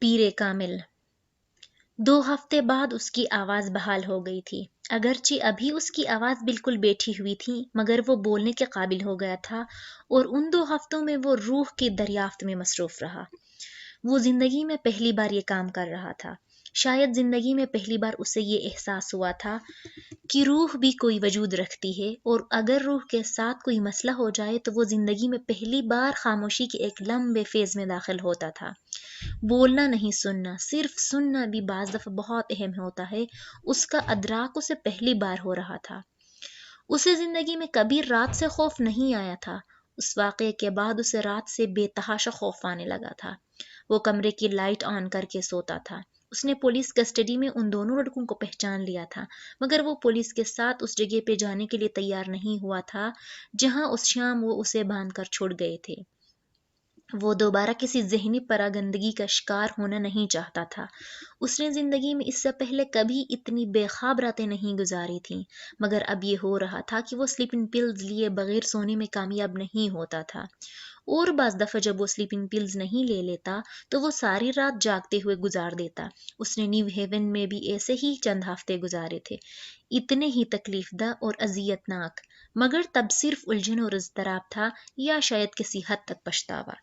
پیر کامل۔ 2 ہفتے بعد اس کی آواز بحال ہو گئی تھی، اگرچہ ابھی اس کی آواز بالکل بیٹھی ہوئی تھی، مگر وہ بولنے کے قابل ہو گیا تھا، اور ان 2 ہفتوں میں وہ روح کی دریافت میں مصروف رہا۔ وہ زندگی میں پہلی بار یہ کام کر رہا تھا، شاید زندگی میں پہلی بار اسے یہ احساس ہوا تھا کہ روح بھی کوئی وجود رکھتی ہے، اور اگر روح کے ساتھ کوئی مسئلہ ہو جائے تو وہ زندگی میں پہلی بار خاموشی کے ایک لمبے فیز میں داخل ہوتا تھا۔ بولنا نہیں، سننا، صرف سننا بھی بعض دفعہ بہت اہم ہوتا ہے۔ اس کا ادراک اسے پہلی بار ہو رہا تھا۔ اسے زندگی میں کبھی رات سے خوف نہیں آیا تھا۔ اس واقعے کے بعد اسے رات سے بے تحاشا خوف آنے لگا تھا۔ وہ کمرے کی لائٹ آن کر کے سوتا تھا۔ اس نے پولیس کسٹڈی میں ان دونوں لڑکوں کو پہچان لیا تھا، مگر وہ پولیس کے ساتھ اس جگہ پہ جانے کے لیے تیار نہیں ہوا تھا جہاں اس شام وہ اسے باندھ کر چھوڑ گئے تھے۔ وہ دوبارہ کسی ذہنی پراگندگی کا شکار ہونا نہیں چاہتا تھا۔ اس نے زندگی میں اس سے پہلے کبھی اتنی بے خواب راتیں نہیں گزاری تھیں، مگر اب یہ ہو رہا تھا کہ وہ سلیپنگ پلز لیے بغیر سونے میں کامیاب نہیں ہوتا تھا، اور بعض دفعہ جب وہ سلیپنگ پلز نہیں لے لیتا تو وہ ساری رات جاگتے ہوئے گزار دیتا۔ اس نے نیو ہیون میں بھی ایسے ہی چند ہفتے گزارے تھے، اتنے ہی تکلیف دہ اور اذیت ناک، مگر تب صرف الجھن اور اضطراب تھا، یا شاید کسی حد تک پچھتاوا۔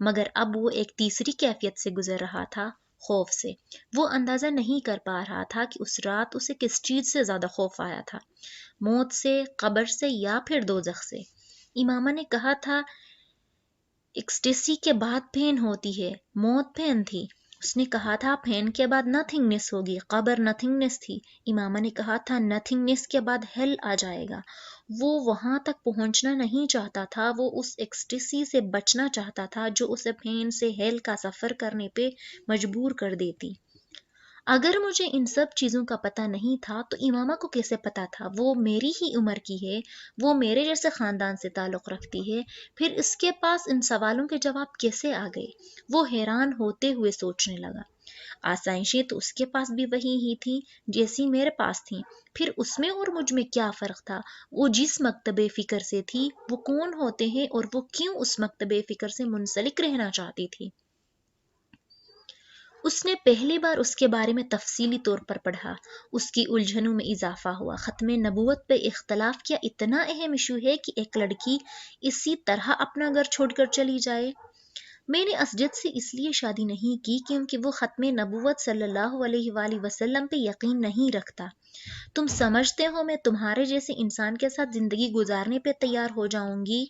مگر اب وہ ایک تیسری کیفیت سے گزر رہا تھا، خوف سے۔ وہ اندازہ نہیں کر پا رہا تھا کہ اس رات اسے کس چیز سے زیادہ خوف آیا تھا، موت سے، قبر سے، یا پھر دوزخ سے۔ امامہ نے کہا تھا ایکسٹیسی کے بعد پین ہوتی ہے، موت پین تھی۔ اس نے کہا تھا پین کے بعد نتھنگنس ہوگی، قبر نتھنگنس تھی۔ امامہ نے کہا تھا نتھنگنس کے بعد ہیل آ جائے گا۔ وہ وہاں تک پہنچنا نہیں چاہتا تھا، وہ اس ایکسٹیسی سے بچنا چاہتا تھا جو اسے پین سے ہیل کا سفر کرنے پہ مجبور کر دیتی۔ اگر مجھے ان سب چیزوں کا پتہ نہیں تھا تو امامہ کو کیسے پتہ تھا؟ وہ میری ہی عمر کی ہے، وہ میرے جیسے خاندان سے تعلق رکھتی ہے، پھر اس کے پاس ان سوالوں کے جواب کیسے آ گئے؟ وہ حیران ہوتے ہوئے سوچنے لگا۔ آسائشیں تو اس کے پاس بھی وہی ہی تھیں جیسی میرے پاس تھیں، پھر اس میں اور مجھ میں کیا فرق تھا؟ وہ جس مکتبِ فکر سے تھی، وہ کون ہوتے ہیں اور وہ کیوں اس مکتبِ فکر سے منسلک رہنا چاہتی تھی؟ اس نے پہلی بار اس کے بارے میں تفصیلی طور پر پڑھا۔ اس کی الجھنوں میں اضافہ ہوا۔ ختم نبوت پہ اختلاف کیا اتنا اہم ایشو ہے کہ ایک لڑکی اسی طرح اپنا گھر چھوڑ کر چلی جائے؟ میں نے اسجد سے اس لیے شادی نہیں کی کیونکہ وہ ختم نبوت صلی اللہ علیہ وآلہ وسلم پہ یقین نہیں رکھتا۔ تم سمجھتے ہو میں تمہارے جیسے انسان کے ساتھ زندگی گزارنے پہ تیار ہو جاؤں گی؟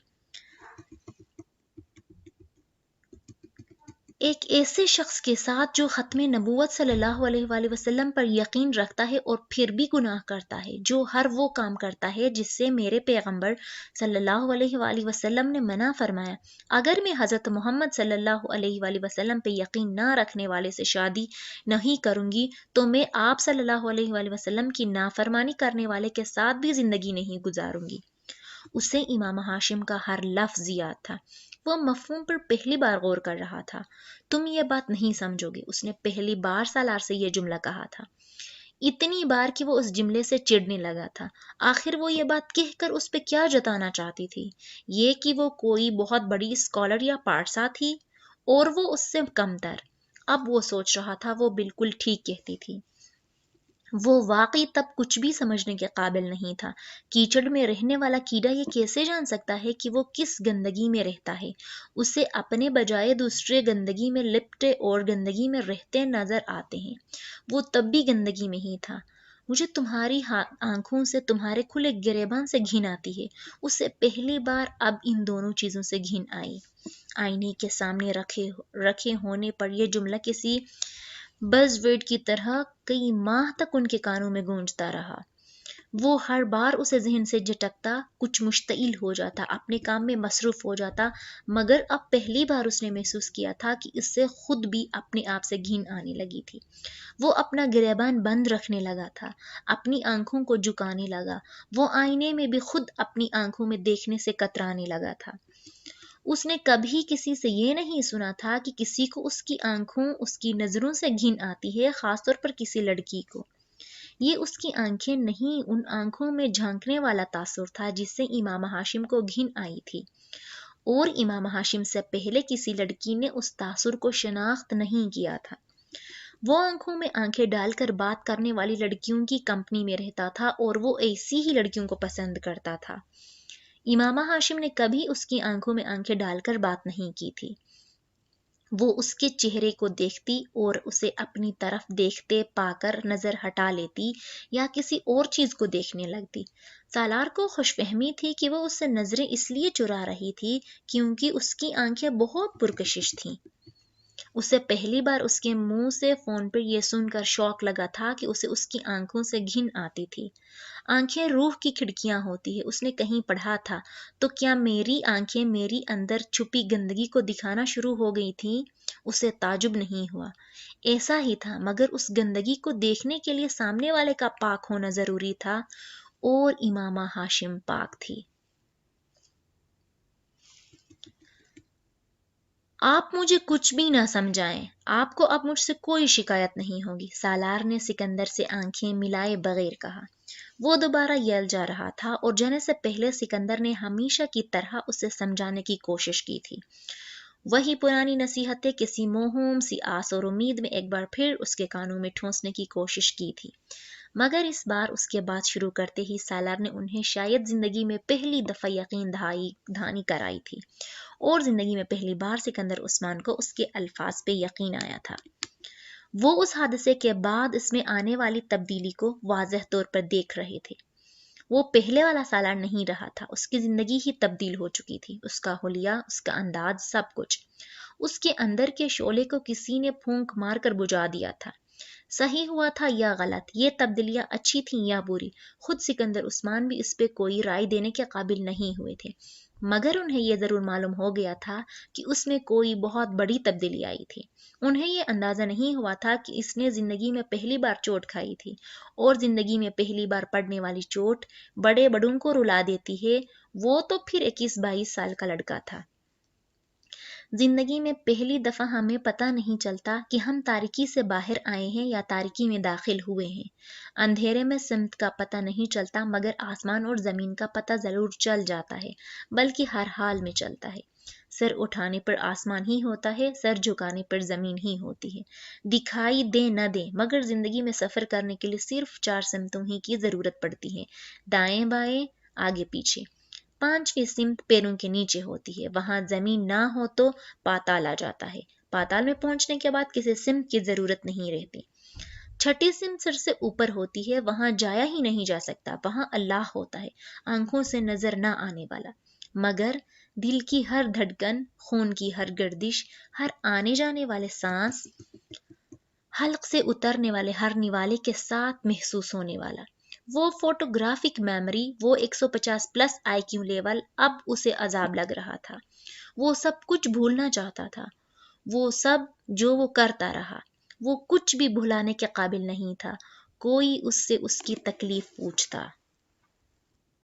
ایک ایسے شخص کے ساتھ جو ختم نبوت صلی اللہ علیہ وآلہ وسلم پر یقین رکھتا ہے اور پھر بھی گناہ کرتا ہے، جو ہر وہ کام کرتا ہے جس سے میرے پیغمبر صلی اللہ علیہ وآلہ وسلم نے منع فرمایا۔ اگر میں حضرت محمد صلی اللہ علیہ وآلہ وسلم پہ یقین نہ رکھنے والے سے شادی نہیں کروں گی تو میں آپ صلی اللہ علیہ وآلہ وسلم کی نافرمانی کرنے والے کے ساتھ بھی زندگی نہیں گزاروں گی۔ اسے امام ہاشم کا ہر لفظ یاد تھا۔ وہ مفہوم پر پہلی بار غور کر رہا تھا۔ تم یہ بات نہیں سمجھو گے، اس نے پہلی بار سالار سے یہ جملہ کہا تھا، اتنی بار کہ وہ اس جملے سے چڑھنے لگا تھا۔ آخر وہ یہ بات کہہ کر اس پہ کیا جتانا چاہتی تھی؟ یہ کہ وہ کوئی بہت بڑی اسکالر یا پارسا تھی، اور وہ اس سے کم تر۔ اب وہ سوچ رہا تھا وہ بالکل ٹھیک کہتی تھی۔ وہ واقعی تب کچھ بھی سمجھنے کے قابل نہیں تھا۔ کیچڑ میں رہنے والا کیڑا یہ کیسے جان سکتا ہے کہ وہ کس گندگی میں رہتا ہے؟ اسے اپنے بجائے دوسرے گندگی میں لپٹے اور گندگی میں رہتے نظر آتے ہیں۔ وہ تب بھی گندگی میں ہی تھا۔ مجھے تمہاری آنکھوں سے، تمہارے کھلے گریبان سے گھن آتی ہے۔ اسے پہلی بار اب ان دونوں چیزوں سے گھن آئی۔ آئینے کے سامنے رکھے ہونے پر یہ جملہ کسی بز ورڈ کی طرح کئی ماہ تک ان کے کانوں میں گونجتا رہا۔ وہ ہر بار اسے ذہن سے جھٹکتا، کچھ مشتعل ہو جاتا، اپنے کام میں مصروف ہو جاتا، مگر اب پہلی بار اس نے محسوس کیا تھا کہ اس سے خود بھی اپنے آپ سے گھن آنے لگی تھی۔ وہ اپنا گریبان بند رکھنے لگا تھا، اپنی آنکھوں کو جھکانے لگا، وہ آئینے میں بھی خود اپنی آنکھوں میں دیکھنے سے کترانے لگا تھا۔ اس نے کبھی کسی سے یہ نہیں سنا تھا کہ کسی کو اس کی آنکھوں، اس کی نظروں سے گھن آتی ہے، خاص طور پر کسی لڑکی کو۔ یہ اس کی آنکھیں نہیں، ان آنکھوں میں جھانکنے والا تاثر تھا جس سے امام ہاشم کو گھن آئی تھی، اور امام ہاشم سے پہلے کسی لڑکی نے اس تاثر کو شناخت نہیں کیا تھا۔ وہ آنکھوں میں آنکھیں ڈال کر بات کرنے والی لڑکیوں کی کمپنی میں رہتا تھا اور وہ ایسی ہی لڑکیوں کو پسند کرتا تھا۔ امامہ ہاشم نے کبھی اس کی آنکھوں میں آنکھیں ڈال کر بات نہیں کی تھی۔ وہ اس کے چہرے کو دیکھتی اور اسے اپنی طرف دیکھتے پا کر نظر ہٹا لیتی یا کسی اور چیز کو دیکھنے لگتی۔ سالار کو خوش فہمی تھی کہ وہ اس سے نظریں اس لیے چرا رہی تھی کیونکہ اس کی آنکھیں بہت پرکشش تھیں۔ اسے پہلی بار اس کے منہ سے فون پر یہ سن کر شوق لگا تھا کہ اسے اس کی آنکھوں سے گھن آتی تھی۔ آنکھیں روح کی کھڑکیاں ہوتی ہے، اس نے کہیں پڑھا تھا، تو کیا میری آنکھیں میری اندر چھپی گندگی کو دکھانا شروع ہو گئی تھیں؟ اسے تعجب نہیں ہوا، ایسا ہی تھا، مگر اس گندگی کو دیکھنے کے لیے سامنے والے کا پاک ہونا ضروری تھا، اور امامہ ہاشم پاک تھی۔ آپ مجھے کچھ بھی نہ سمجھائیں، آپ کو اب مجھ سے کوئی شکایت نہیں ہوگی، سالار نے سکندر سے آنکھیں ملائے بغیر کہا۔ وہ دوبارہ یل جا رہا تھا اور جانے سے پہلے سکندر نے ہمیشہ کی طرح اسے سمجھانے کی کوشش کی تھی۔ وہی پرانی نصیحتیں کسی موہوم سی آس اور امید میں ایک بار پھر اس کے کانوں میں ٹھونسنے کی کوشش کی تھی، مگر اس بار اس کے بات شروع کرتے ہی سالار نے انہیں شاید زندگی میں پہلی دفعہ یقین دہانی کرائی تھی، اور زندگی میں پہلی بار سکندر عثمان کو اس کے الفاظ پہ یقین آیا تھا۔ وہ اس حادثے کے بعد اس میں آنے والی تبدیلی کو واضح طور پر دیکھ رہے تھے۔ وہ پہلے والا سالار نہیں رہا تھا، اس کی زندگی ہی تبدیل ہو چکی تھی، اس کا حلیہ، اس کا انداز، سب کچھ۔ اس کے اندر کے شعلے کو کسی نے پھونک مار کر بجھا دیا تھا۔ صحیح ہوا تھا یا غلط، یہ تبدیلیاں اچھی تھیں یا بری، خود سکندر عثمان بھی اس پہ کوئی رائے دینے کے قابل نہیں ہوئے تھے، مگر انہیں یہ ضرور معلوم ہو گیا تھا کہ اس میں کوئی بہت بڑی تبدیلی آئی تھی۔ انہیں یہ اندازہ نہیں ہوا تھا کہ اس نے زندگی میں پہلی بار چوٹ کھائی تھی، اور زندگی میں پہلی بار پڑنے والی چوٹ بڑے بڑوں کو رلا دیتی ہے۔ وہ تو پھر 21-22 سال کا لڑکا تھا۔ زندگی میں پہلی دفعہ ہمیں پتہ نہیں چلتا کہ ہم تاریکی سے باہر آئے ہیں یا تاریکی میں داخل ہوئے ہیں۔ اندھیرے میں سمت کا پتہ نہیں چلتا، مگر آسمان اور زمین کا پتہ ضرور چل جاتا ہے، بلکہ ہر حال میں چلتا ہے۔ سر اٹھانے پر آسمان ہی ہوتا ہے، سر جھکانے پر زمین ہی ہوتی ہے۔ دکھائی دے نہ دے، مگر زندگی میں سفر کرنے کے لیے صرف 4 سمتوں ہی کی ضرورت پڑتی ہے، دائیں بائیں، آگے پیچھے۔ 5ویں سمت پیروں کے نیچے ہوتی ہے، وہاں زمین نہ ہو تو پاتال آ جاتا ہے، پاتال میں پہنچنے کے بعد کسی سمت کی ضرورت نہیں رہتی۔ 6ٹھی سمت سر سے اوپر ہوتی ہے، وہاں جایا ہی نہیں جا سکتا، وہاں اللہ ہوتا ہے، آنکھوں سے نظر نہ آنے والا، مگر دل کی ہر دھڑکن، خون کی ہر گردش، ہر آنے جانے والے سانس، حلق سے اترنے والے ہر نوالے کے ساتھ محسوس ہونے والا۔ وہ فوٹوگرافک میموری، وہ 150+ آئی کیو لیول اب اسے عذاب لگ رہا تھا۔ وہ سب کچھ بھولنا چاہتا تھا، وہ سب جو وہ کرتا رہا، وہ کچھ بھی بھلانے کے قابل نہیں تھا۔ کوئی اس سے اس کی تکلیف پوچھتا